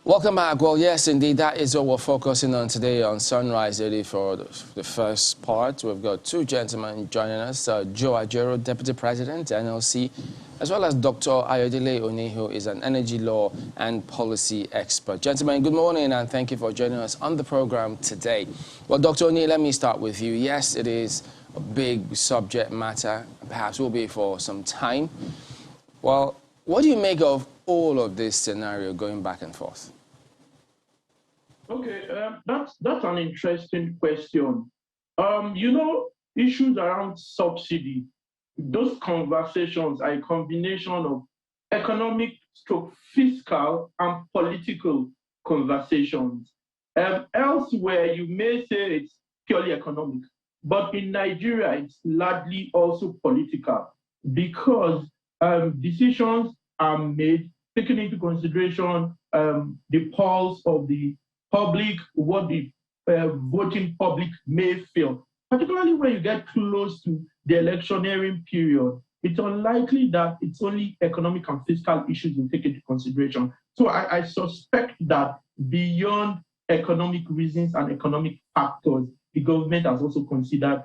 Welcome back. Well, yes, indeed, that is what we're focusing on today on Sunrise Daily for the first part. We've got two gentlemen joining us, Joe Ajero, Deputy President, NLC, as well as Dr. Ayodele Oni, who is an energy law and policy expert. Gentlemen, good morning, and thank you for joining us on the program today. Well, Dr. Oni, let me start with you. Yes, it is a big subject matter, perhaps will be for some time. Well, what do you make of all of this scenario going back and forth? Okay, that's an interesting question. Issues around subsidy, those conversations are a combination of economic, fiscal, and political conversations. Elsewhere, you may say it's purely economic, but in Nigeria, it's largely also political because decisions are made taking into consideration the pulse of the public, what the voting public may feel, particularly when you get close to the electioneering period. It's unlikely that it's only economic and fiscal issues you take into consideration. So I suspect that beyond economic reasons and economic factors, the government has also considered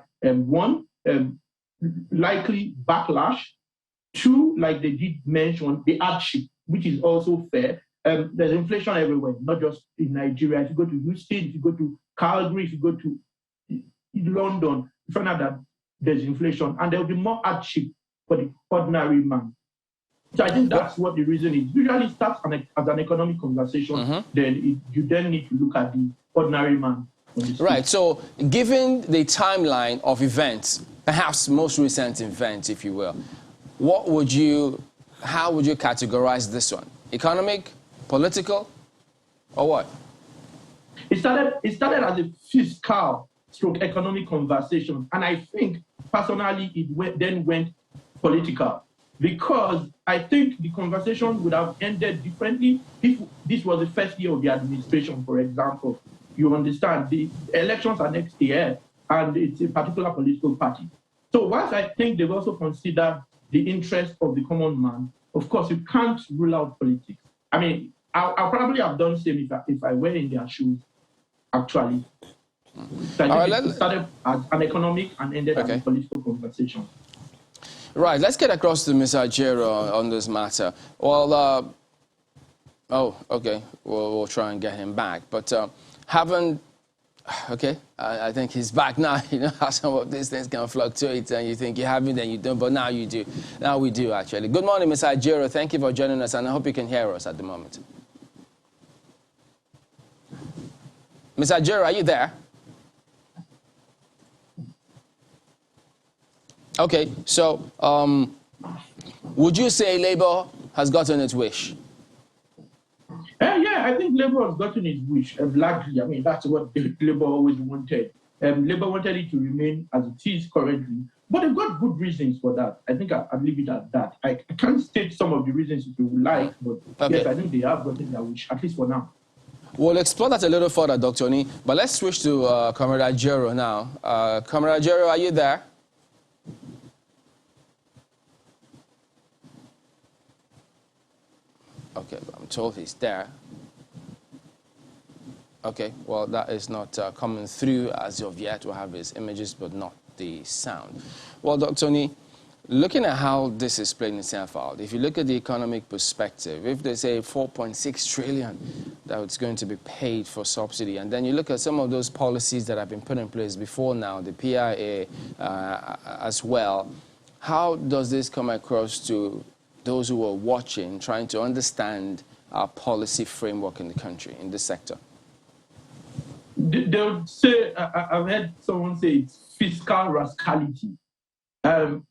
likely backlash, two, like they did mention, the hardship, which is also fair. There's inflation everywhere, not just in Nigeria. If you go to Houston, if you go to Calgary, if you go to London, you find out that there's inflation, and there will be more hardship for the ordinary man. So I think that's what the reason is. Usually it starts as an economic conversation, then you then need to look at the ordinary man. Right, so given the timeline of events, perhaps most recent events, if you will, how would you categorize this one? Economic, political, or what? It started as a fiscal / economic conversation, and I think personally it then went political, because I think the conversation would have ended differently if this was the first year of the administration, for example. You understand, the elections are next year, and it's a particular political party. So whilst I think they've also considered the interest of the common man, of course, you can't rule out politics. I mean, I'll probably have done the same if I were in their shoes, actually. So I think it started as an economic and ended as a political conversation. Right, let's get across to Mr. Ajero on this matter. Well, we'll try and get him back. But I think he's back now. You know how some of these things can fluctuate, and you think you haven't, then you don't, but now you do. Now we do, actually. Good morning, Mr. Ajero. Thank you for joining us, and I hope you can hear us at the moment. Mr. Ajero, are you there? Okay, so would you say Labour has gotten its wish? Yeah, I think Labour has gotten its wish, largely. I mean, that's what Labour always wanted. Labour wanted it to remain as it is currently, but they've got good reasons for that. I think I'll leave it at that. I can't state some of the reasons if you would like, but yes, I think they have gotten their wish, at least for now. We'll explore that a little further, Dr. Oni, but let's switch to Comrade Ajero now. Comrade Ajero, are you there? Okay, I'm told he's there. Okay, well, that is not coming through as of yet. We'll have his images, but not the sound. Well, Dr. Oni, looking at how this is playing itself out, if you look at the economic perspective, if they say 4.6 trillion that's going to be paid for subsidy, and then you look at some of those policies that have been put in place before now, the PIA as well, how does this come across to those who are watching, trying to understand our policy framework in the country, in this sector? They would say, I've heard someone say it's fiscal rascality.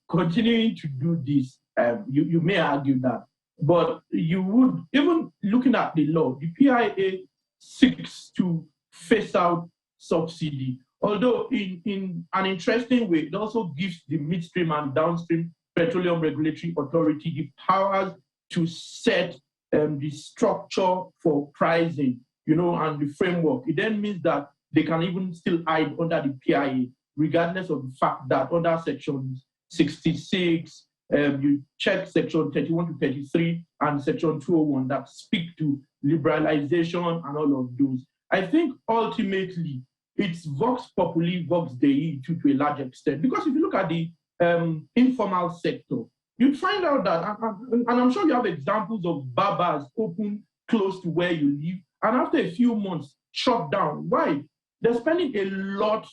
Continuing to do this, you may argue that, but you would, even looking at the law, the PIA seeks to phase out subsidy, although in an interesting way, it also gives the midstream and downstream Petroleum Regulatory Authority the powers to set the structure for pricing, and the framework. It then means that they can even still hide under the PIA, regardless of the fact that under Section 66, you check Section 31 to 33 and Section 201 that speak to liberalization, and all of those. I think ultimately it's vox populi, vox dei to a large extent. Because if you look at the informal sector, you'd find out that, and I'm sure you have examples of barbers open close to where you live, and after a few months, shut down. Why? They're spending a lot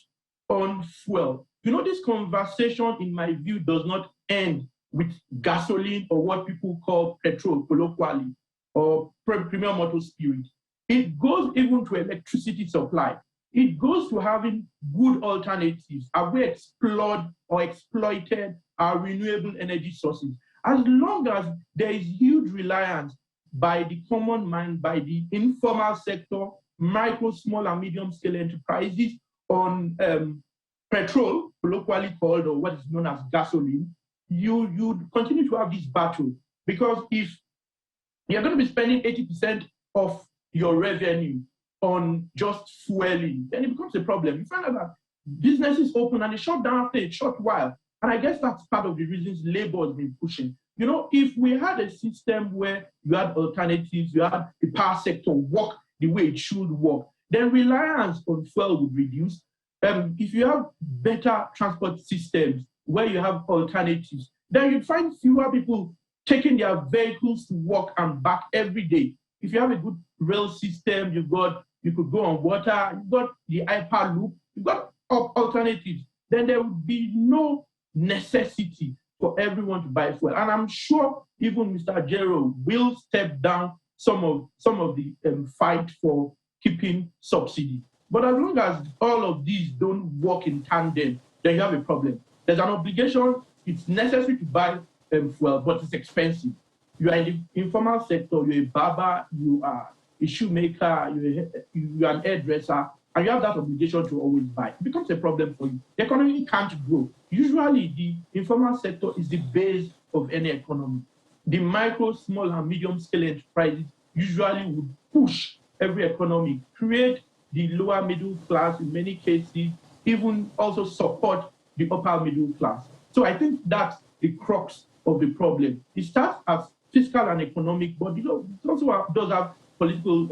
on fuel. You know, this conversation, in my view, does not end with gasoline or what people call petrol, colloquially, or premium motor spirit. It goes even to electricity supply. It goes to having good alternatives. Have we explored or exploited our renewable energy sources? As long as there is huge reliance by the common man, by the informal sector, micro, small, and medium-scale enterprises on petrol, colloquially called, or what is known as gasoline, you continue to have this battle. Because if you're going to be spending 80% of your revenue on just fueling, then it becomes a problem. You find out that businesses open and they shut down after a short while. And I guess that's part of the reasons labor has been pushing. You know, if we had a system where you had alternatives, you had the power sector work the way it should work, then reliance on fuel would reduce. If you have better transport systems where you have alternatives, then you'd find fewer people taking their vehicles to work and back every day. If you have a good rail system, you could go on water, you've got the Hyperloop, you've got alternatives, then there would be no necessity for everyone to buy fuel. And I'm sure even Mr. Jero will step down some of the fight for keeping subsidy. But as long as all of these don't work in tandem, then you have a problem. There's an obligation, it's necessary to buy fuel, but it's expensive. You are in the informal sector, you're a barber, you are a shoemaker, you're an hairdresser, and you have that obligation to always buy. It becomes a problem for you. The economy can't grow. Usually, the informal sector is the base of any economy. The micro, small, and medium-scale enterprises usually would push every economy, create the lower middle class in many cases, even also support the upper middle class. So I think that's the crux of the problem. It starts as fiscal and economic, but it also does have political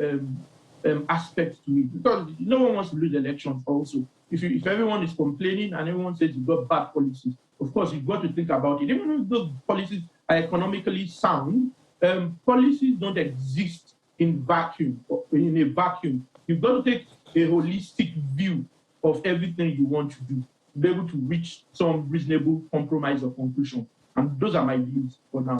aspects to it, because no one wants to lose elections also. If everyone is complaining and everyone says you've got bad policies, of course you've got to think about it. Even if those policies are economically sound, policies don't exist in vacuum, or in a vacuum. You've got to take a holistic view of everything you want to do to be able to reach some reasonable compromise or conclusion. And those are my views for now.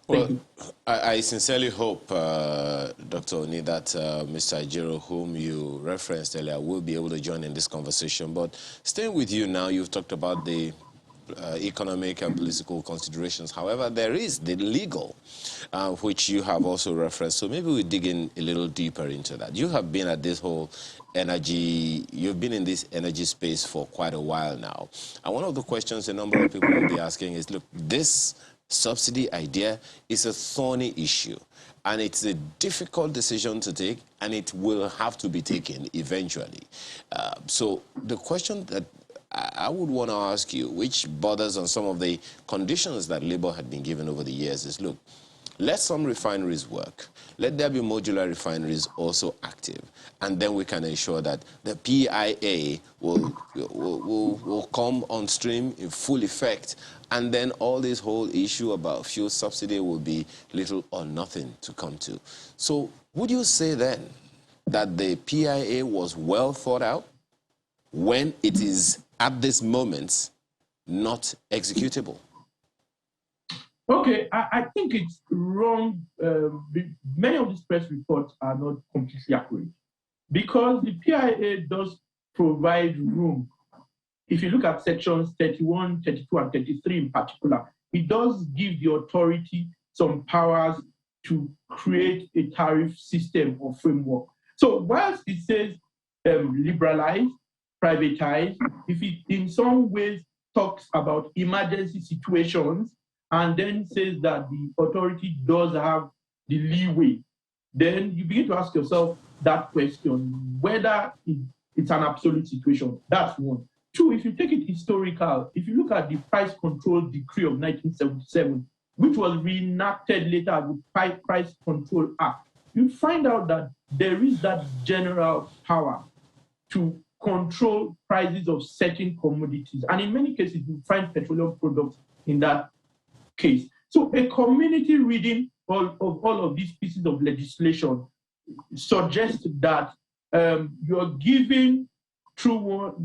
Well, I sincerely hope, Dr. Oni, that Mr. Ajero, whom you referenced earlier, will be able to join in this conversation. But staying with you now, you've talked about the economic and political considerations. However, there is the legal, which you have also referenced. So maybe we dig in a little deeper into that. You have been at this whole energy, you've been in this energy space for quite a while now. And one of the questions a number of people will be asking is, look, this subsidy idea is a thorny issue, and it's a difficult decision to take, and it will have to be taken eventually. So the question that I would want to ask you, which borders on some of the conditions that Labour had been given over the years, is, look, let some refineries work. Let there be modular refineries also active. And then we can ensure that the PIA will come on stream in full effect. And then all this whole issue about fuel subsidy will be little or nothing to come to. So would you say then that the PIA was well thought out when it is at this moment not executable? Okay, I think it's wrong. Many of these press reports are not completely accurate, because the PIA does provide room. If you look at sections 31, 32, and 33 in particular, it does give the authority some powers to create a tariff system or framework. So whilst it says liberalize, privatize, if it in some ways talks about emergency situations, and then says that the authority does have the leeway, then you begin to ask yourself that question, whether it's an absolute situation. That's one. Two, if you take it historical, if you look at the Price Control Decree of 1977, which was reenacted later as the Price Control Act, you find out that there is that general power to control prices of certain commodities. And in many cases, you find petroleum products in that case. So a community reading all of these pieces of legislation suggests that you're giving through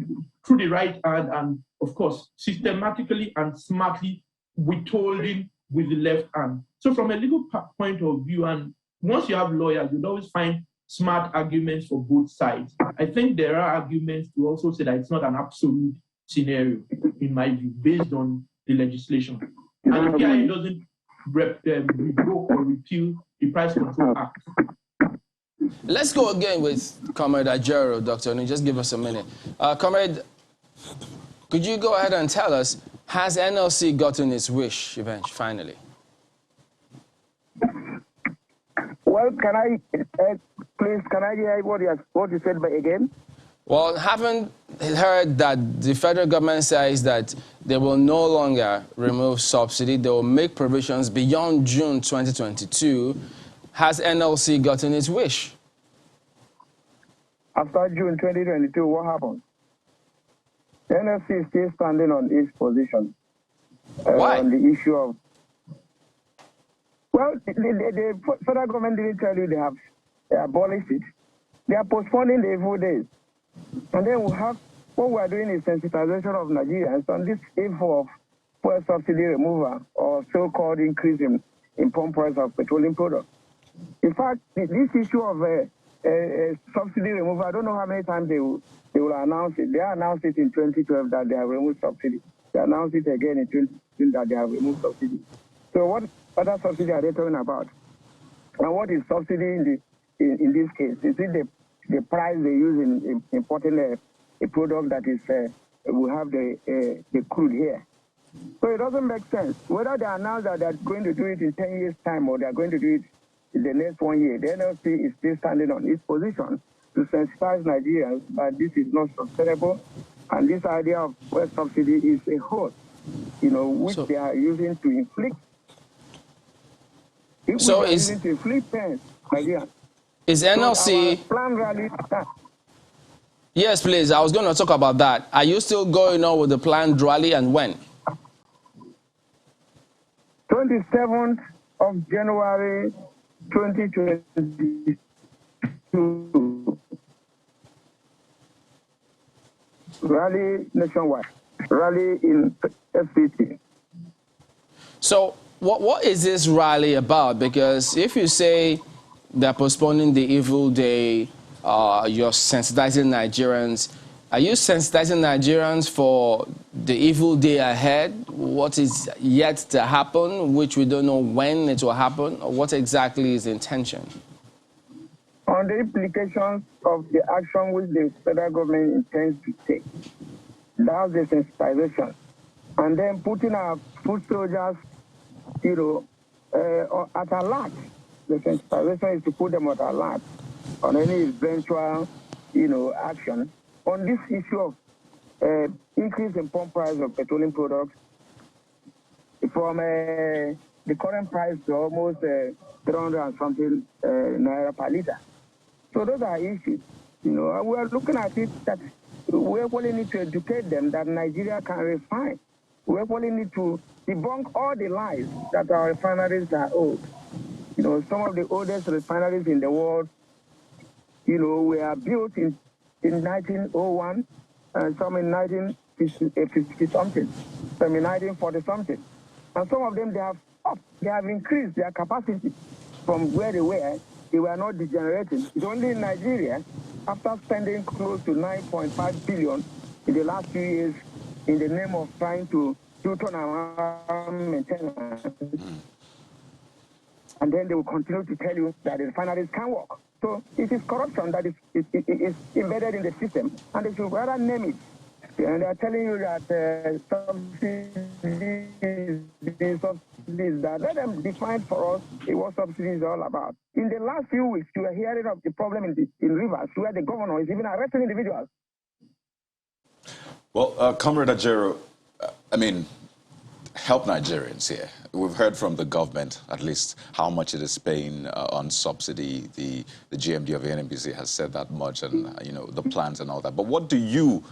the right hand and, of course, systematically and smartly withholding with the left hand. So from a legal point of view, and once you have lawyers, you'd always find smart arguments for both sides. I think there are arguments to also say that it's not an absolute scenario, in my view, based on the legislation. And the PIA doesn't revoke or repeal the Price Control Act. Let's go again with Comrade Ajero, Dr. Oni. Just give us a minute. Comrade, could you go ahead and tell us, has NLC gotten its wish eventually, finally? Well, can I hear what you said again? Well, haven't heard that the federal government says that they will no longer remove subsidy. They will make provisions beyond June 2022. Has NLC gotten its wish? After June 2022, what happened? The NLC is still standing on its position. Why? On the issue of... Well, the federal government didn't tell you they abolished it. They are postponing the evil days. And then what we are doing is sensitization of Nigerians on this issue of fuel subsidy removal or so-called increase in pump price of petroleum products. In fact, this issue of subsidy removal, I don't know how many times they will announce it. They announced it in 2012 that they have removed subsidy. They announced it again in 2015 that they have removed subsidy. So what other subsidy are they talking about? And what is subsidy in this case? Is it the price they use in importing a product that is will have the crude here? So it doesn't make sense. Whether they announce that they're going to do it in 10 years' time or they're going to do it in the next 1 year, the NLC is still standing on its position to sensitize Nigerians that this is not sustainable, and this idea of fuel subsidy is a hoax, which they are using to inflict. Using to inflict pain, Nigerians. Is NLC... So plan rally... Yes, please. I was going to talk about that. Are you still going on with the planned rally, and when? 27th of January 2022. Rally nationwide. Rally in FCT. So what is this rally about? Because if you say they're postponing the evil day, you're sensitizing Nigerians. Are you sensitizing Nigerians for the evil day ahead? What is yet to happen, which we don't know when it will happen? Or what exactly is the intention? On the implications of the action which the federal government intends to take. That's the sensitization. And then putting our foot soldiers, at alert. The sensitization is to put them at alert on any eventual, action on this issue of increase in pump price of petroleum products from the current price to almost 300 and something naira per liter. So those are issues. We are looking at it that we actually need to educate them that Nigeria can refine. We actually need to debunk all the lies that our refineries are old. Some of the oldest refineries in the world, were built in 1901, and some in 1950-something, some in 1940-something. And some of them, they have increased their capacity from where they were not degenerating. It's only in Nigeria, after spending close to 9.5 billion in the last few years in the name of trying to do turnaround maintenance, and then they will continue to tell you that the refineries can work. So it is corruption that is embedded in the system, and they should rather name it. And they are telling you that subsidies, that let them define for us what subsidy is all about. In the last few weeks, you are hearing of the problem in Rivers, where the governor is even arresting individuals. Well, Comrade Ajero, help Nigerians here. We've heard from the government, at least, how much it is paying on subsidy. The GMD of the NNPC has said that much, and the plans and all that. But what do you,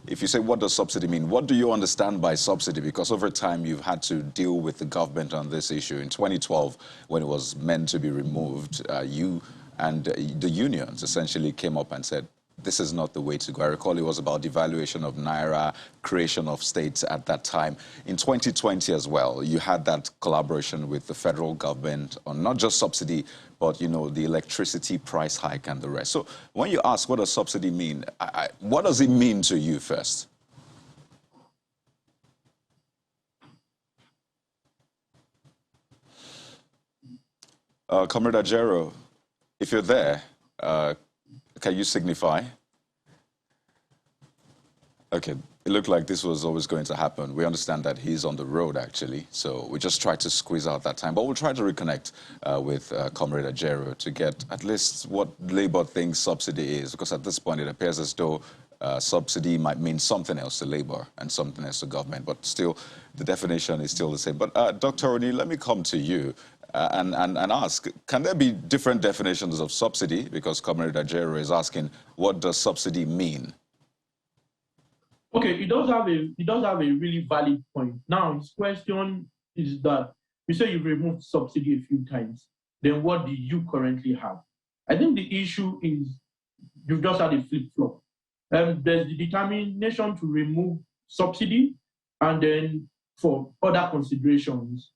if you say what does subsidy mean, what do you understand by subsidy? Because over time you've had to deal with the government on this issue. In 2012, when it was meant to be removed, you and the unions essentially came up and said, this is not the way to go. I recall it was about devaluation of Naira, creation of states at that time. In 2020 as well, you had that collaboration with the federal government on not just subsidy, but, the electricity price hike and the rest. So when you ask what does subsidy mean, what does it mean to you first? Comrade Ajero, if you're there, can you signify? Okay, it looked like this was always going to happen. We understand that he's on the road, actually, so we just tried to squeeze out that time. But we'll try to reconnect with Comrade Ajero to get at least what Labour thinks subsidy is, because at this point it appears as though subsidy might mean something else to Labour and something else to government, but still, the definition is still the same. But Dr. Oni, let me come to you. And ask, can there be different definitions of subsidy? Because Comrade Ajero is asking, what does subsidy mean? Okay, it does have a really valid point. Now, his question is that you say you've removed subsidy a few times. Then what do you currently have? I think the issue is you've just had a flip-flop. There's the determination to remove subsidy, and then for other considerations,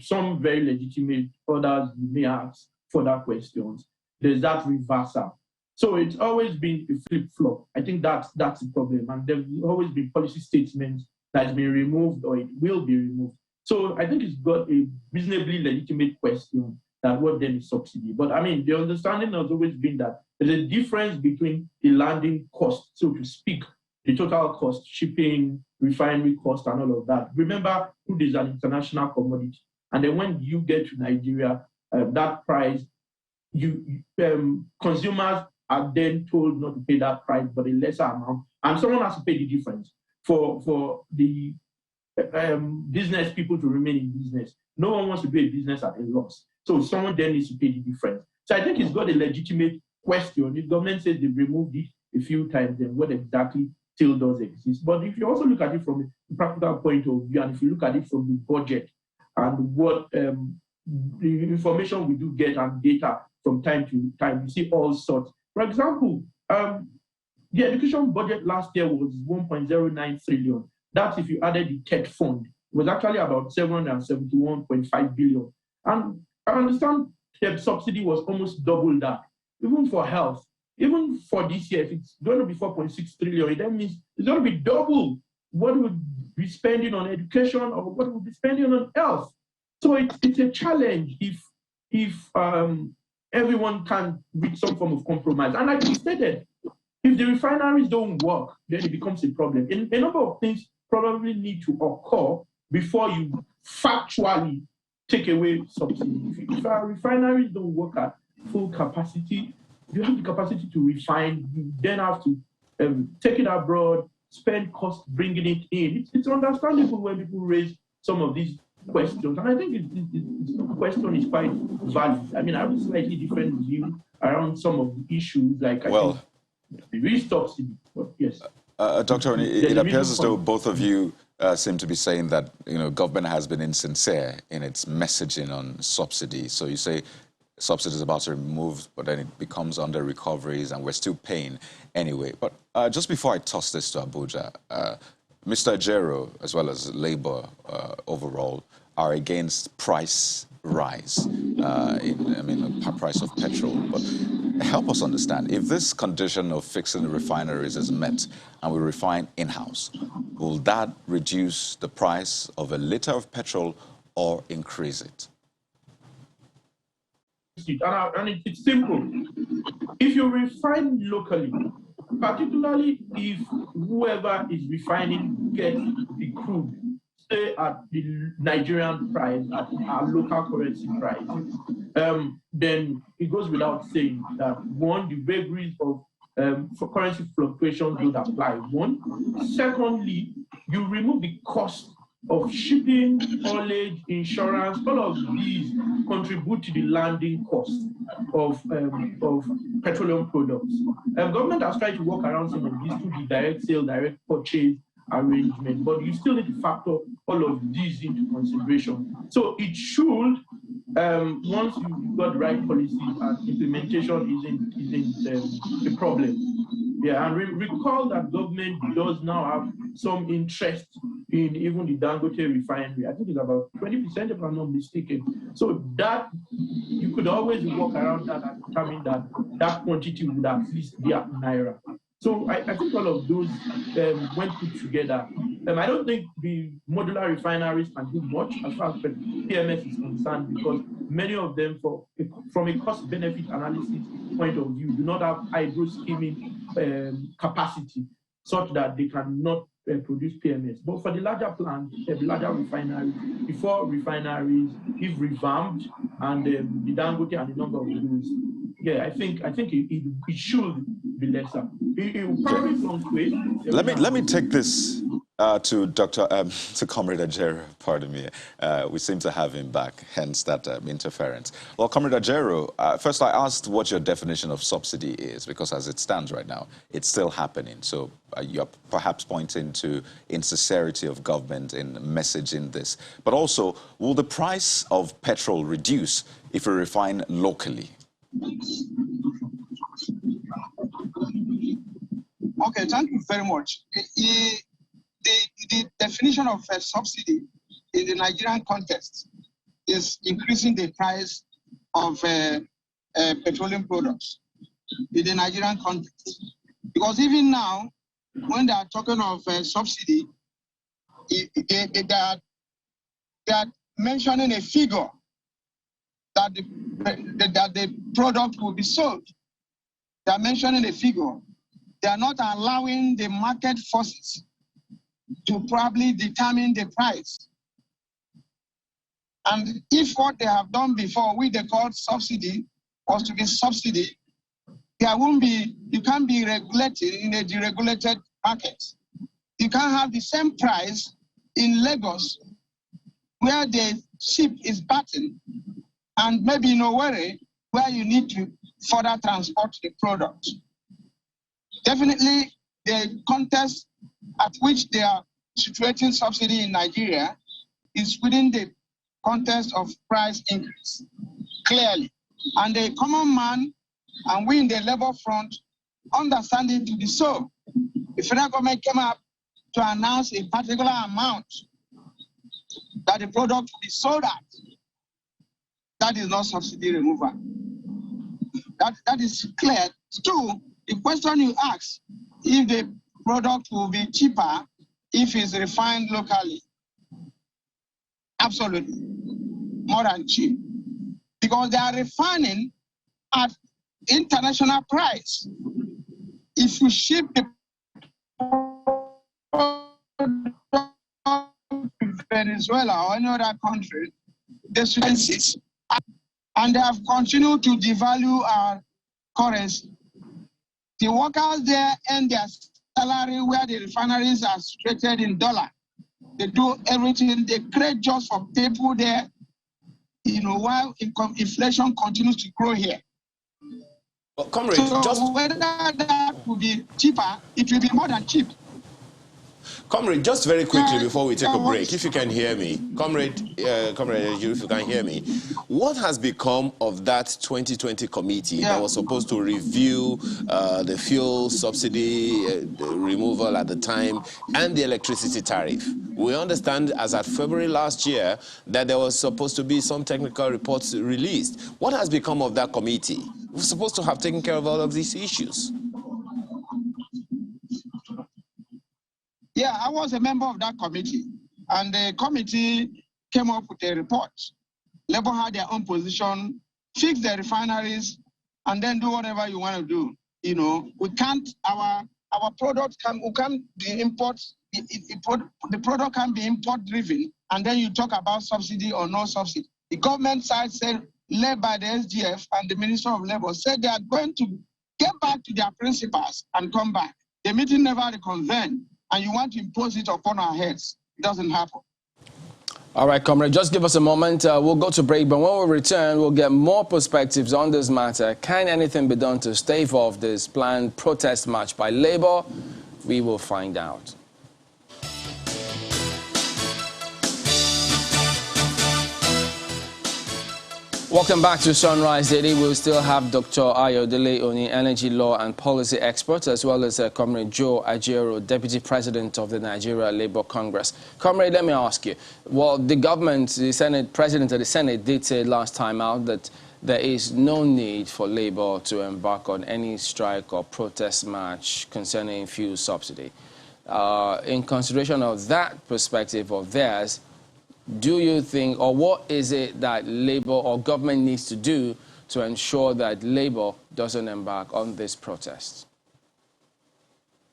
some very legitimate, others you may ask further questions. There's that reversal. So it's always been a flip-flop. I think that's the problem. And there's always been policy statements that has been removed or it will be removed. So I think it's got a reasonably legitimate question that what then is subsidy. But I mean, the understanding has always been that there's a difference between the landing cost, so to speak, the total cost, shipping, refinery cost, and all of that. Remember, crude is an international commodity. And then when you get to Nigeria, that price, consumers are then told not to pay that price, but a lesser amount. And someone has to pay the difference for the business people to remain in business. No one wants to do a business at a loss. So someone then needs to pay the difference. So I think it's got a legitimate question. The government says they've removed it a few times, then what exactly still does exist? But if you also look at it from a practical point of view, and if you look at it from the budget and what the information we do get and data from time to time, you see all sorts. For example, the education budget last year was 1.09 trillion. That's if you added the TED fund. It was actually about 771.5 billion. And I understand the subsidy was almost double that, even for health. Even for this year, if it's going to be 4.6 trillion, that means it's going to be double what we would be spending on education or what we would be spending on health. So it's a challenge if everyone can reach some form of compromise. And like you stated, if the refineries don't work, then it becomes a problem. A number of things probably need to occur before you factually take away subsidy. If our refineries don't work at full capacity, you have the capacity to refine, you then have to take it abroad, spend cost bringing it in. It's understandable when people raise some of these questions. And I think the question is quite valid. I mean, I have a slightly different view around some of the issues, like well, subsidy. But yes. Dr. Oni, it appears as though both of you seem to be saying that government has been insincere in its messaging on subsidy. So you say subsidy is about to be removed, but then it becomes under recoveries, and we're still paying anyway. But just before I toss this to Abuja, Mr. Ajero, as well as Labour overall, are against price rise, the price of petrol. But help us understand, if this condition of fixing the refineries is met and we refine in-house, will that reduce the price of a litre of petrol or increase it? And it's simple. If you refine locally, particularly if whoever is refining gets the crude, stay at the Nigerian price, at our local currency price, then it goes without saying that, one, the vagaries of for currency fluctuations don't apply. One. Secondly, you remove the cost of shipping, haulage, insurance, all of these contribute to the landing cost of petroleum products. Government has tried to work around some of these through the direct sale, direct purchase arrangement, but you still need to factor all of these into consideration. So it should, once you've got the right policies and implementation isn't the problem. Yeah, and recall that government does now have some interest in even the Dangote refinery. I think it's about 20%, if I'm not mistaken. So that you could always walk around that and determine that that quantity would at least be at Naira. So I think all of those, when put together, I don't think the modular refineries can do much as far as PMS is concerned, because many of them, from a cost-benefit analysis point of view, do not have hydro skimming capacity such that they cannot produce PMS. But for the larger plants, the larger refineries, the 4 refineries, if revamped, and the Dangote and the number of those, yeah, I think it should be lesser. It will probably fluctuate. Let me take this to to Comrade Ajero, pardon me. We seem to have him back, hence that interference. Well, Comrade Ajero, first I asked what your definition of subsidy is, because as it stands right now, it's still happening. So you're perhaps pointing to insincerity of government in messaging this. But also, will the price of petrol reduce if we refine locally? Okay, thank you very much. The definition of a subsidy in the Nigerian context is increasing the price of petroleum products in the Nigerian context. Because even now, when they are talking of subsidy, they are mentioning a figure that the product will be sold. They are mentioning a figure. They are not allowing the market forces to probably determine the price. And if what they have done before, which they called subsidy, was to be subsidy, there won't be, you can't be regulated in a deregulated market. You can't have the same price in Lagos, where the ship is batting, and maybe in Owerri, where you need to further transport the product. Definitely, the context at which they are situating subsidy in Nigeria is within the context of price increase, clearly. And the common man and we in the labor front understand it to be so. The federal government came up to announce a particular amount that the product will be sold at. That is not subsidy removal. That is clear. Two, the question you ask, if the product will be cheaper if it's refined locally. Absolutely, more than cheap. Because they are refining at international price. If you ship the to Venezuela or any other country, the students, and they have continued to devalue our currency. The workers there earn their salary where the refineries are situated in dollar. They do everything, they create jobs for people there, while inflation continues to grow here. Well, comrade, so whether that will be cheaper, it will be more than cheap. Comrade, just very quickly before we take a break, if you can hear me, Comrade, if you can hear me, what has become of that 2020 committee that was supposed to review the fuel subsidy removal at the time and the electricity tariff? We understand, as at February last year, that there was supposed to be some technical reports released. What has become of that committee? We're supposed to have taken care of all of these issues. Yeah, I was a member of that committee, and the committee came up with a report. Labour had their own position, fix the refineries, and then do whatever you want to do. We can't, our product can be import, the product can be import driven, and then you talk about subsidy or no subsidy. The government side said, led by the SGF and the Minister of Labour, said they are going to get back to their principles and come back. The meeting never reconvened, and you want to impose it upon our heads. It doesn't happen. All right, comrade, just give us a moment. We'll go to break, but when we return, we'll get more perspectives on this matter. Can anything be done to stave off this planned protest march by Labour? We will find out. Welcome back to Sunrise Daily. We'll still have Dr. Ayodele Oni, energy law and policy expert, as well as Comrade Joe Ajero, Deputy President of the Nigeria Labour Congress. Comrade, let me ask you. Well, the government, the Senate, President of the Senate did say last time out that there is no need for Labour to embark on any strike or protest march concerning fuel subsidy. In consideration of that perspective of theirs, do you think, or what is it that Labour or government needs to do to ensure that Labour doesn't embark on this protest?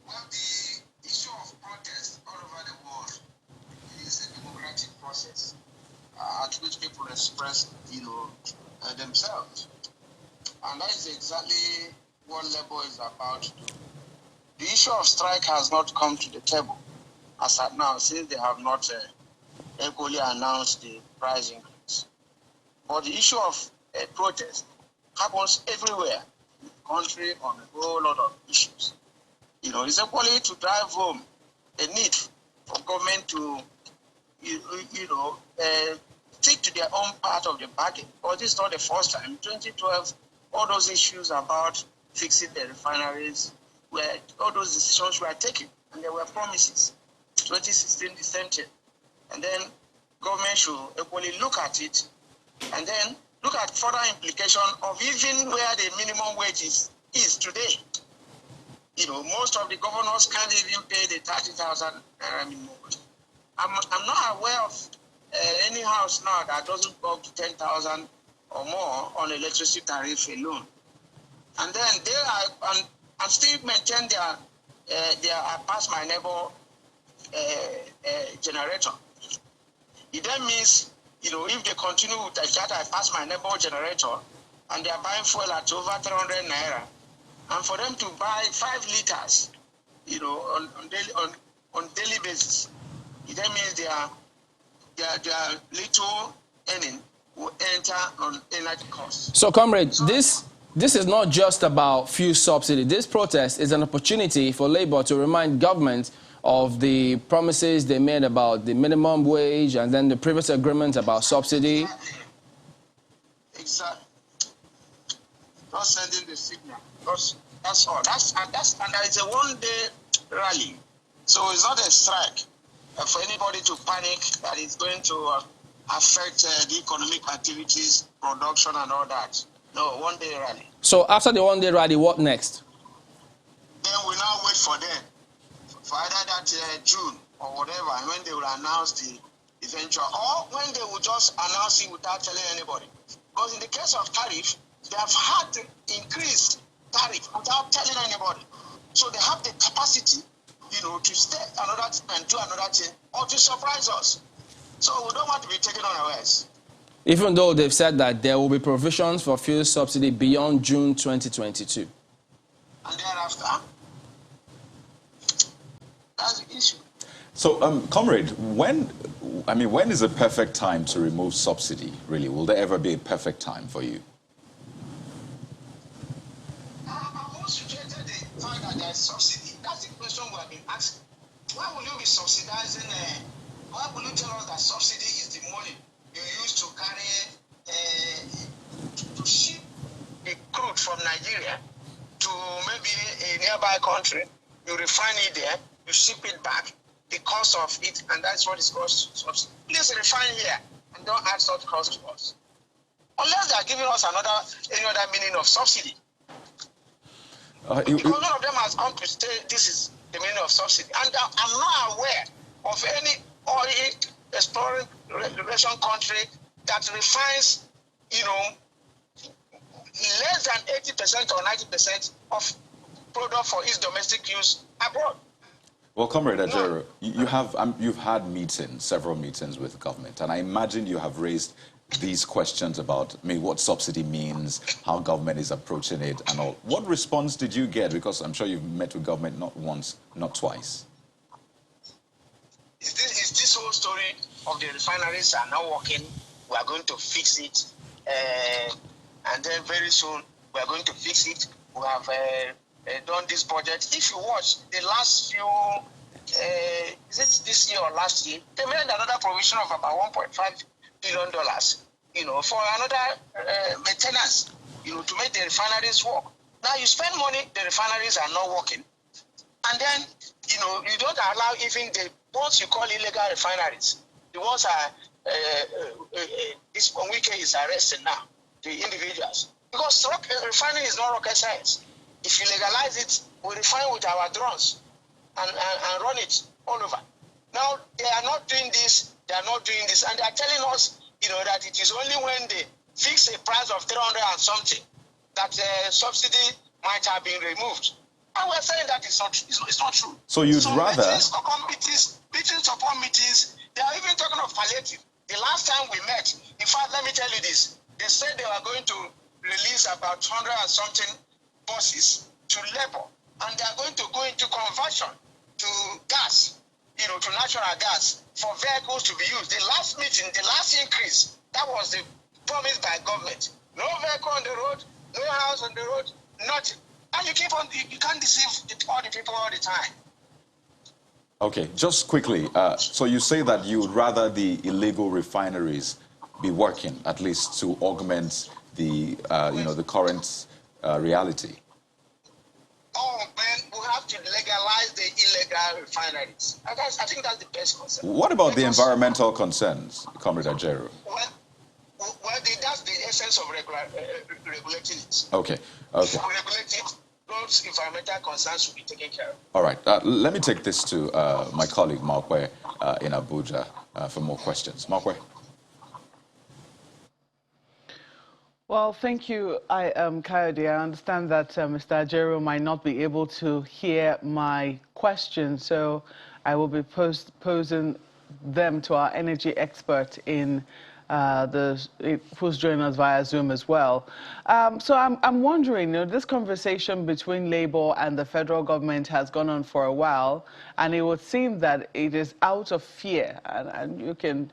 Well, the issue of protest all over the world is a democratic process at which people express, themselves. And that is exactly what Labour is about to do. The issue of strike has not come to the table as at now, since they have not equally announced the price increase. But the issue of a protest happens everywhere in the country on a whole lot of issues. It's equally to drive home the need for government to, stick to their own part of the bargain. But this is not the first time. In 2012, all those issues about fixing the refineries, all those decisions were taken, and there were promises. 2016, the same thing. And then government should equally look at it and then look at further implication of even where the minimum wage is today. Most of the governors can't even pay the 30,000 minimum wage. I'm not aware of any house now that doesn't go up to 10,000 or more on electricity tariff alone. And then they are and still maintain their pass my neighbor generator. It then means, if they continue with that, I pass my neighbor generator, and they are buying fuel at over 300 naira, and for them to buy 5 liters, on daily basis, it then means their little earning will enter on energy costs. So, comrade, this is not just about fuel subsidy. This protest is an opportunity for Labour to remind government of the promises they made about the minimum wage and then the previous agreement about subsidy. Exactly. Not sending the signal. That's all. And there is a one-day rally. So it's not a strike for anybody to panic that it's going to affect the economic activities, production and all that. No, one-day rally. So after the one-day rally, what next? Then we now wait for them. For either that June or whatever, when they will announce the eventual, or when they will just announce it without telling anybody. Because in the case of tariff, they have had to increase tariff without telling anybody. So they have the capacity, to stay another thing and do another thing, or to surprise us. So we don't want to be taken unawares. Even though they've said that there will be provisions for fuel subsidy beyond June 2022. And thereafter, that's the issue. So, comrade, when is a perfect time to remove subsidy, really? Will there ever be a perfect time for you? I've also suggested the fact that there's subsidy. That's the question we have been asking. Why will you be subsidizing? Why will you tell us that subsidy is the money you use to carry, to ship the crude from Nigeria to maybe a nearby country? You refine it there, you ship it back, the cost of it, and that's what is cost subsidy. Please refine here and don't add such cost to us. Unless they are giving us any other meaning of subsidy. Because none of them has come to say this is the meaning of subsidy. And I'm not aware of any oil exploring relation country that refines, less than 80% or 90% of product for its domestic use abroad. Well, Comrade Ajero, you've had several meetings with government, and I imagine you have raised these questions about what subsidy means, how government is approaching it, and all. What response did you get? Because I'm sure you've met with government not once, not twice. Is this whole story of the refineries are not working. We are going to fix it. And then very soon, we are going to fix it. We have done this budget. If you watch the last few, is it this year or last year, they made another provision of about $1.5 billion, for another maintenance, to make the refineries work. Now you spend money, the refineries are not working. And then, you don't allow even the ones you call illegal refineries. The ones are, this Wike is arresting now, the individuals. Because refining is not rocket science. If you legalize it, we refine with our drones and run it all over. Now, they are not doing this, they are not doing this, and they are telling us, that it is only when they fix a price of 300 and something that subsidy might have been removed. And we're saying that it's not true. So you'd rather... Meetings upon meetings, they are even talking of palliative. The last time we met, in fact, let me tell you this, they said they were going to release about 100 and something buses to labor, and they are going to go into conversion to gas, to natural gas for vehicles to be used. The last meeting, the last increase, that was the promise by government. No vehicle on the road, no house on the road, nothing. And you can't deceive all the people all the time. Okay, just quickly, so you say that you would rather the illegal refineries be working, at least to augment the, the current reality? Oh, man, we have to legalize the illegal refineries. I think that's the best concept. What about the environmental concerns, Comrade Ajero? Well, that's the essence of regulating it. Okay. If we regulate it, those environmental concerns will be taken care of. All right. Let me take this to my colleague, Markwe, in Abuja, for more questions. Markwe. Well, thank you, Coyote. I understand that Mr. Ajero might not be able to hear my question, so I will be posing them to our energy expert in who's joining us via Zoom as well. So I'm wondering, this conversation between Labour and the federal government has gone on for a while, and it would seem that it is out of fear, and you can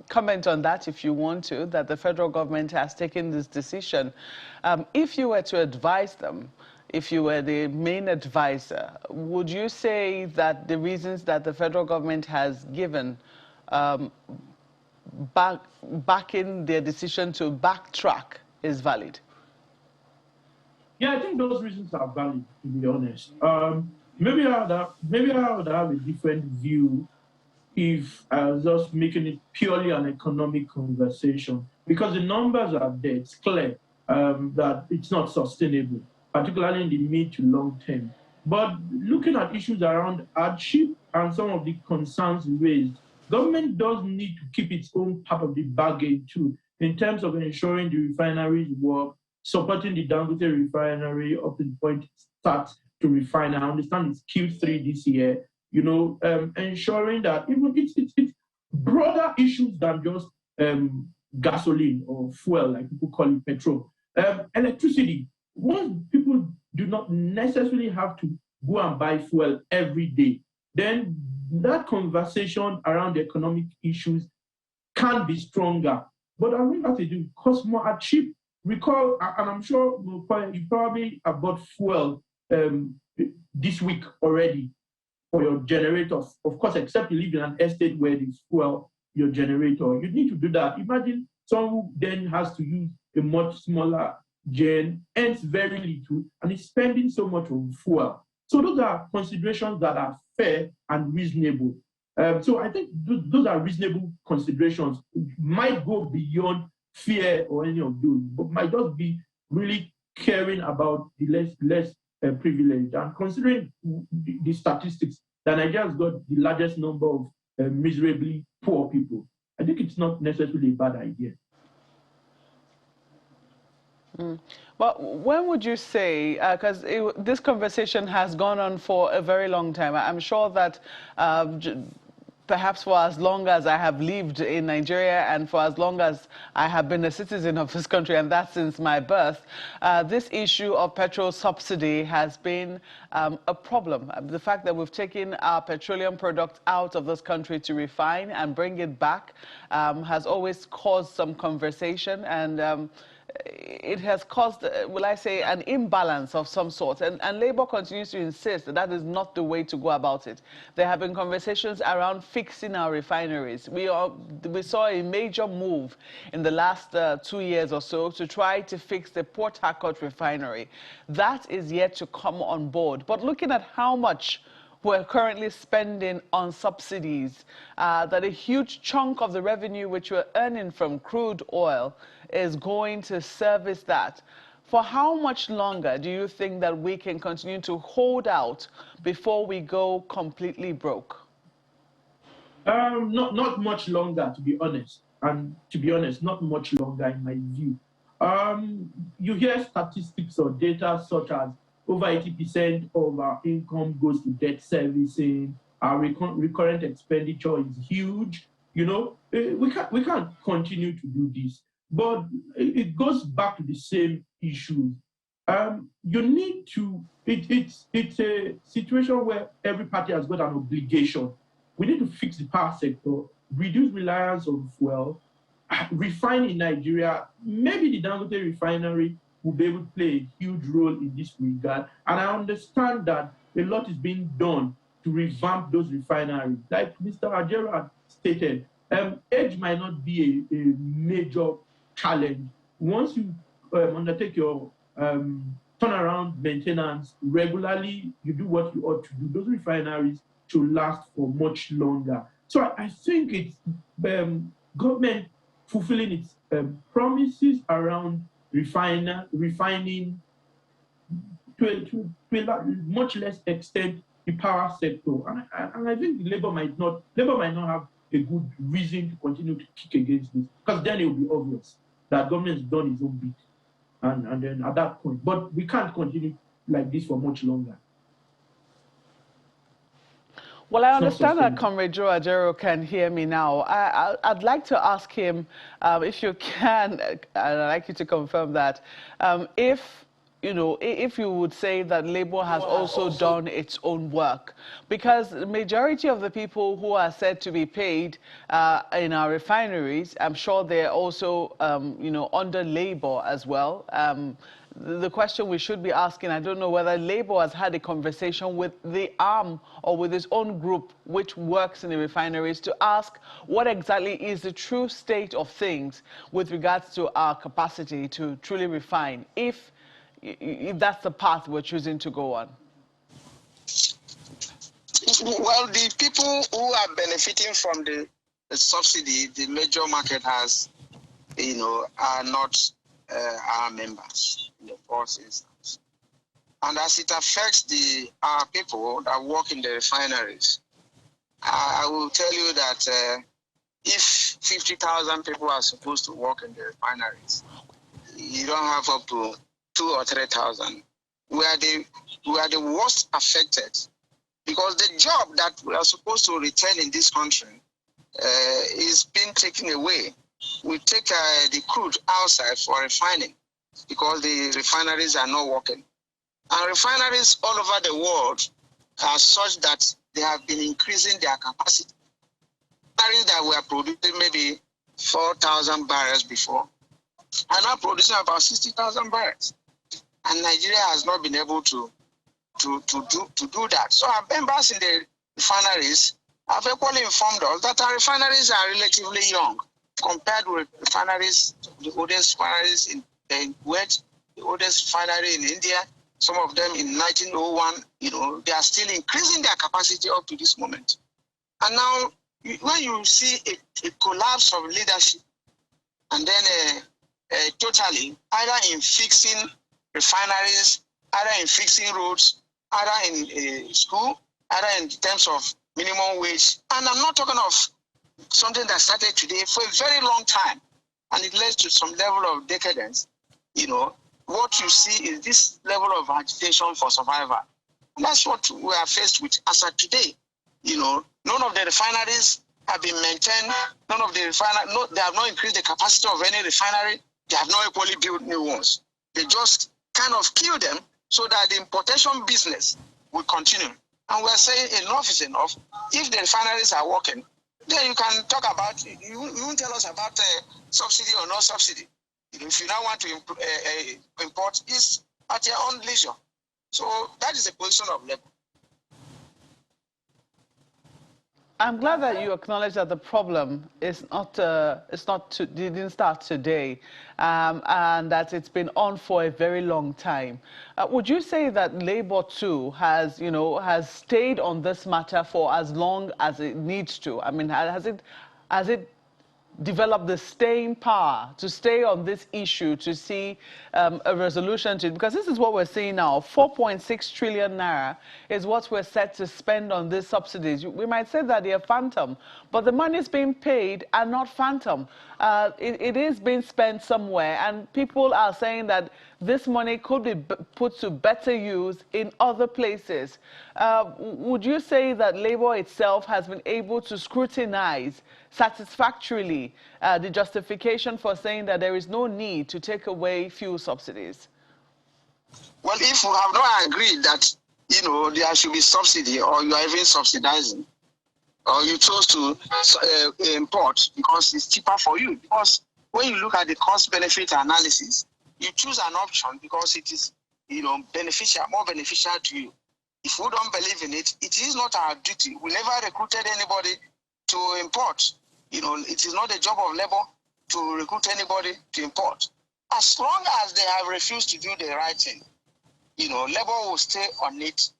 comment on that if you want to, that the federal government has taken this decision. If you were to advise them, if you were the main advisor, would you say that the reasons that the federal government has given backing their decision to backtrack is valid? Yeah, I think those reasons are valid, to be honest. Maybe I would have a different view if I was just making it purely an economic conversation, because the numbers are there. It's clear that it's not sustainable, particularly in the mid to long term. But looking at issues around hardship and some of the concerns raised, government does need to keep its own part of the bargain too, in terms of ensuring the refineries work, supporting the Dangote refinery up to the point it starts to refine. I understand it's Q3 this year. Ensuring that even it's broader issues than just gasoline or fuel, like people call it petrol. Electricity. Once people do not necessarily have to go and buy fuel every day, then that conversation around the economic issues can be stronger. But I think that it will cost more at cheap. Recall, and I'm sure you probably have bought fuel this week already for your generator. Of course, except you live in an estate where there's fuel your generator. You need to do that. Imagine someone who then has to use a much smaller gen, earns very little, and is spending so much on fuel. So those are considerations that are fair and reasonable. So I think those are reasonable considerations. Might go beyond fear or any of those, but might just be really caring about the less privileged. And considering the statistics, that Nigeria has got the largest number of miserably poor people, I think it's not necessarily a bad idea. But when would you say, because this conversation has gone on for a very long time, I'm sure that perhaps for as long as I have lived in Nigeria and for as long as I have been a citizen of this country, and that's since my birth, this issue of petrol subsidy has been a problem. The fact that we've taken our petroleum product out of this country to refine and bring it back has always caused some conversation, and it has caused, will I say, an imbalance of some sort. And Labour continues to insist that that is not the way to go about it. There have been conversations around fixing our refineries. We saw a major move in the last 2 years or so to try to fix the Port Harcourt refinery. That is yet to come on board. But looking at how much we're currently spending on subsidies, that a huge chunk of the revenue which we're earning from crude oil is going to service that. For how much longer do you think that we can continue to hold out before we go completely broke? Not much longer, to be honest. And to be honest, not much longer in my view. You hear statistics or data such as over 80% of our income goes to debt servicing. Our recurrent expenditure is huge. You know, we can't continue to do this. But it goes back to the same issue. You need to. It's a situation where every party has got an obligation. We need to fix the power sector, reduce reliance on fuel, refine in Nigeria. Maybe the Dangote refinery will be able to play a huge role in this regard. And I understand that a lot is being done to revamp those refineries. Like Mr. Ajero had stated, age might not be a major challenge. Once you undertake your turnaround maintenance regularly, you do what you ought to do, those refineries should last for much longer. So I think it's government fulfilling its promises around refining to a much less extent the power sector. And I think Labour might not have a good reason to continue to kick against this, because then it will be obvious that government has done its own bit. And then at that point, but we can't continue like this for much longer. Well, I understand that Comrade Joe Ajero can hear me now. I'd like to ask him, if you can, and I'd like you to confirm that, if you would say that Labour has also done its own work, because the majority of the people who are said to be paid in our refineries, I'm sure they're also, under Labour as well. The question we should be asking, I don't know whether Labour has had a conversation with the arm or with its own group which works in the refineries to ask what exactly is the true state of things with regards to our capacity to truly refine, if that's the path we're choosing to go on. Well, the people who are benefiting from the subsidy, the major market has, are not our members in the first instance. And as it affects our people that work in the refineries, I will tell you that if 50,000 people are supposed to work in the refineries, you don't have up to 2,000 or 3,000. We are the worst affected, because the job that we are supposed to retain in this country is being taken away. We take the crude outside for refining because the refineries are not working. And refineries all over the world are such that they have been increasing their capacity. Refineries that were producing maybe 4,000 barrels before are now producing about 60,000 barrels. And Nigeria has not been able to do that. So our members in the refineries have equally informed us that our refineries are relatively young compared with refineries, the oldest refineries in Kuwait, the oldest refinery in India, some of them in 1901, they are still increasing their capacity up to this moment. And now, when you see a collapse of leadership, and then totally, either in fixing refineries, either in fixing roads, either in school, either in terms of minimum wage, and I'm not talking of something that started today for a very long time, and it led to some level of decadence. What you see is this level of agitation for survival. And that's what we are faced with as of today. None of the refineries have been maintained. None of the refineries, they have not increased the capacity of any refinery. They have not equally built new ones. They just kind of kill them so that the importation business will continue. And we're saying enough is enough. If the refineries are working, then you can talk about, you won't tell us about subsidy or no subsidy. If you now want to import, it's at your own leisure. So that is the position of Labour. I'm glad that you acknowledge that the problem is didn't start today, and that it's been on for a very long time. Would you say that Labour too has stayed on this matter for as long as it needs to? I mean, has it develop the staying power to stay on this issue to see a resolution to it? Because this is what we're seeing now. 4.6 trillion naira is what we're set to spend on these subsidies. We might say that they're phantom, but the money is being paid and not phantom. It is being spent somewhere, and people are saying that this money could be put to better use in other places. Would you say that Labour itself has been able to scrutinize satisfactorily the justification for saying that there is no need to take away fuel subsidies? Well, if we have not agreed that, there should be subsidy, or you are even subsidizing, or you chose to import because it's cheaper for you, because when you look at the cost-benefit analysis, you choose an option because it is, more beneficial to you. If we don't believe in it, it is not our duty. We never recruited anybody to import. It is not the job of Labour to recruit anybody to import. As long as they have refused to do the right thing, Labour will stay on it,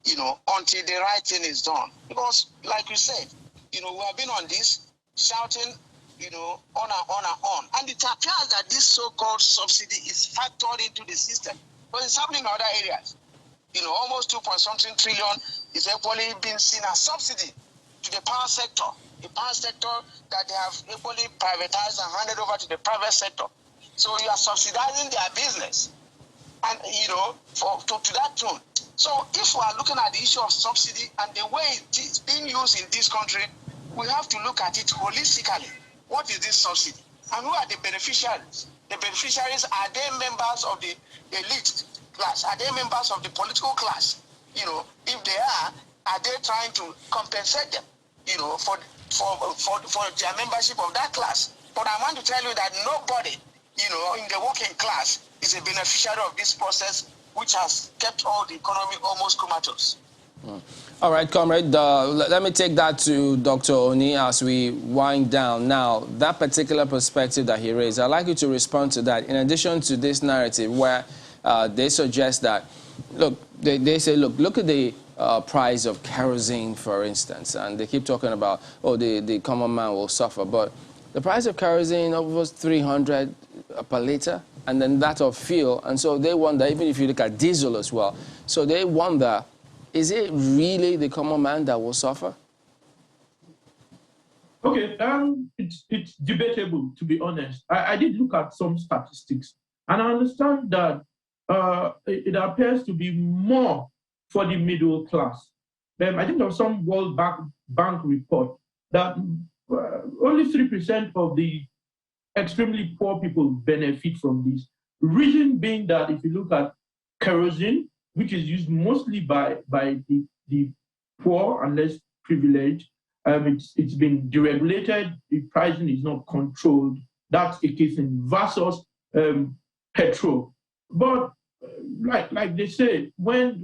until the right thing is done. Because, like you said, we have been on this, shouting, on and on. And it appears that this so-called subsidy is factored into the system. But it's happening in other areas. Almost 2.something trillion is equally being seen as subsidy to the power sector. The power sector that they have equally privatized and handed over to the private sector. So you are subsidizing their business, and to that tune. So if we are looking at the issue of subsidy and the way it is being used in this country, we have to look at it holistically. What is this subsidy? And who are the beneficiaries? The beneficiaries, are they members of the elite class? Are they members of the political class? If they are they trying to compensate them, for their membership of that class? But I want to tell you that nobody, in the working class is a beneficiary of this process, which has kept all the economy almost comatose. All right, comrade, let me take that to Dr. Oni as we wind down. Now, that particular perspective that he raised, I'd like you to respond to that. In addition to this narrative where they suggest that, look, they say, look at the price of kerosene, for instance, and they keep talking about, the common man will suffer. But the price of kerosene was 300 per liter, and then that of fuel. And so they wonder, even if you look at diesel as well, so they wonder, is it really the common man that will suffer? Okay, it's debatable, to be honest. I did look at some statistics, and I understand that it appears to be more for the middle class. I think there was some World Bank report that only 3% of the extremely poor people benefit from this. Reason being that if you look at kerosene, which is used mostly by the poor and less privileged, it's been deregulated, the pricing is not controlled. That's the case in versus petrol. But like they say, when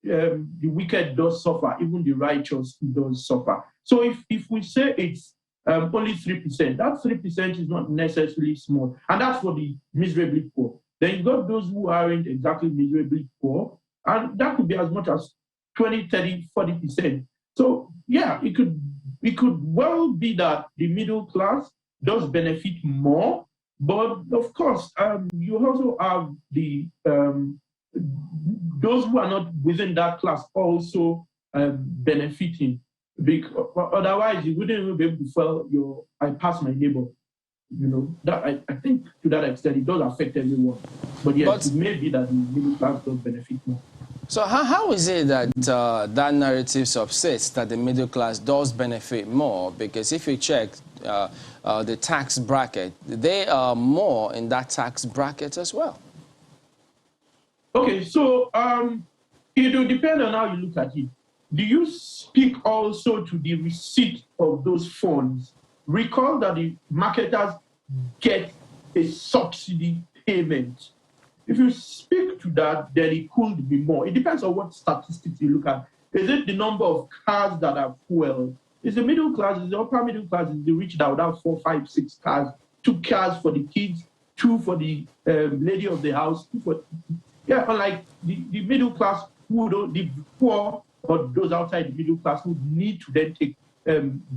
the wicked does suffer, even the righteous does suffer. So if we say it's only 3%, that 3% is not necessarily small, and that's for the miserably poor. Then you've got those who aren't exactly miserably poor, and that could be as much as 20, 30, 40%. So yeah, it could well be that the middle class does benefit more, but of course, you also have the those who are not within that class also benefiting. Because otherwise, you wouldn't even be able to sell I pass my neighbor. That I think to that extent it does affect everyone. But yes, it may be that the middle class does benefit more. So how is it that that narrative subsists that the middle class does benefit more? Because if you check the tax bracket, they are more in that tax bracket as well. Okay, so it will depend on how you look at it. Do you speak also to the receipt of those funds? Recall that the marketers get a subsidy payment. If you speak to that, then it could be more. It depends on what statistics you look at. Is it the number of cars that are fueled? Is the middle class, is the upper middle class, is the rich that would have 4, 5, 6 cars, 2 cars for the kids, 2 for the lady of the house, 2 for... Yeah, unlike the middle class, the poor or those outside the middle class who need to then take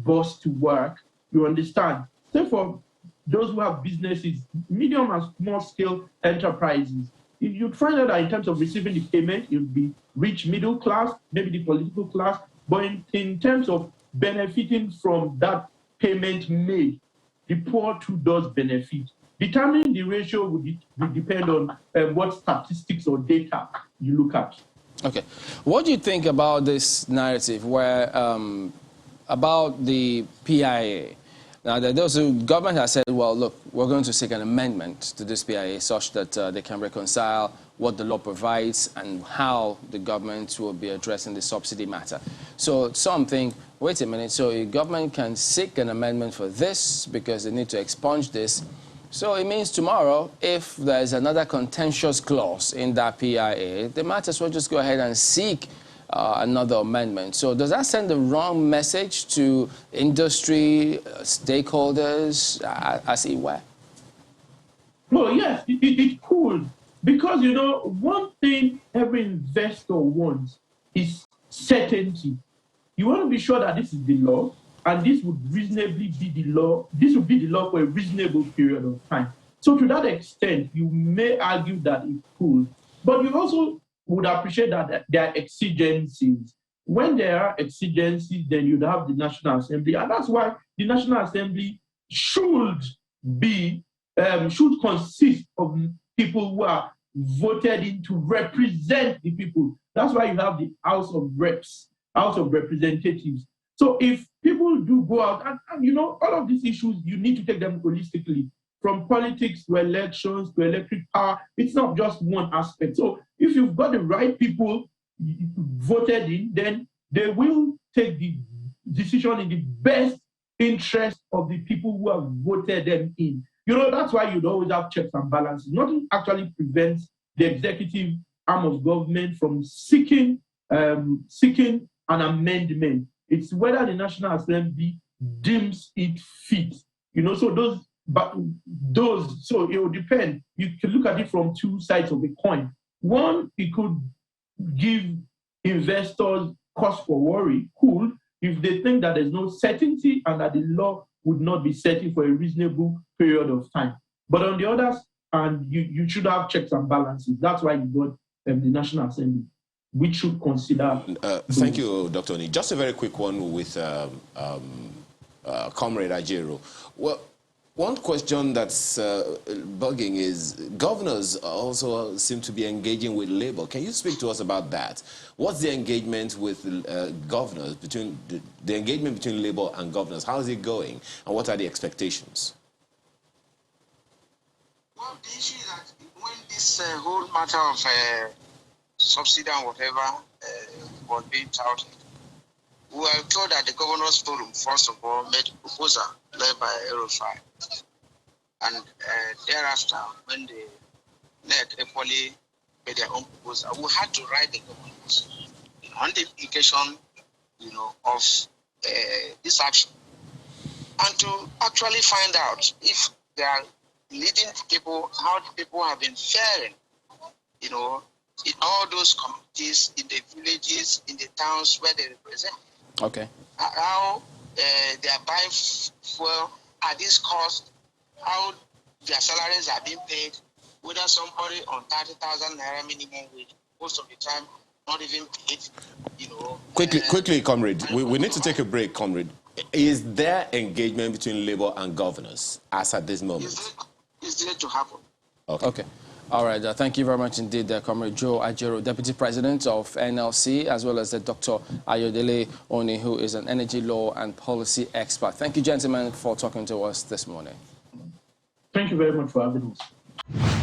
bus to work, you understand? Therefore, those who have businesses, medium and small scale enterprises, you'd find out that in terms of receiving the payment, it would be rich middle class, maybe the political class, but in terms of benefiting from that payment made, the poor too does benefit. Determining the ratio will depend on what statistics or data you look at. Okay. What do you think about this narrative where about the PIA? Now, the government has said, well, look, we're going to seek an amendment to this PIA such that they can reconcile what the law provides and how the government will be addressing the subsidy matter. So some think, wait a minute, so the government can seek an amendment for this because they need to expunge this. So it means tomorrow, if there's another contentious clause in that PIA, they might as well just go ahead and seek another amendment. So does that send the wrong message to industry, stakeholders, as it were? Well, yes, it could. Because, you know, one thing every investor wants is certainty. You want to be sure that this is the law, and this would reasonably be the law. This would be the law for a reasonable period of time. So to that extent, you may argue that it could. But you also would appreciate that there are exigencies. When there are exigencies, then you'd have the National Assembly. And that's why the National Assembly should consist of people who are voted in to represent the people. That's why you have the House of Reps, House of Representatives. So if people do go out, and you know, all of these issues, you need to take them holistically, from politics to elections to electric power. It's not just one aspect. So if you've got the right people voted in, then they will take the decision in the best interest of the people who have voted them in. You know, that's why you'd always have checks and balances. Nothing actually prevents the executive arm of government from seeking an amendment. It's whether the National Assembly deems it fit. You know, so so it will depend. You can look at it from two sides of the coin. One, it could give investors cause for worry, cool, if they think that there's no certainty and that the law would not be certain for a reasonable period of time. But on the other hand, you should have checks and balances. That's why you got the National Assembly, which should consider. Thank you, Dr. Oni. Just a very quick one with Comrade Ajero. Well, one question that's bugging is governors also seem to be engaging with labor. Can you speak to us about that? What's the engagement with governors, between the engagement between labor and governors? How is it going, and what are the expectations? Well, the issue is that when this whole matter of subsidy and whatever was being touted, we were told that the Governors Forum, first of all, made a proposal led by Aerofire. And thereafter, when the NEC equally made their own proposal, we had to write the governors on the implication, you know, of this action. And to actually find out if they are leading people, how the people have been faring, you know, in all those communities, in the villages, in the towns where they represent. Okay. How they are buying fuel at this cost, how their salaries are being paid, whether somebody on 30,000 naira minimum wage, most of the time not even paid, you know. Quickly, comrade, we need to take a break, comrade. Is there engagement between labor and governors as at this moment? It's there to happen. Okay. Okay. All right, thank you very much indeed, Comrade Joe Ajero, Deputy President of NLC, as well as Dr. Ayodele Oni, who is an energy law and policy expert. Thank you, gentlemen, for talking to us this morning. Thank you very much for having us.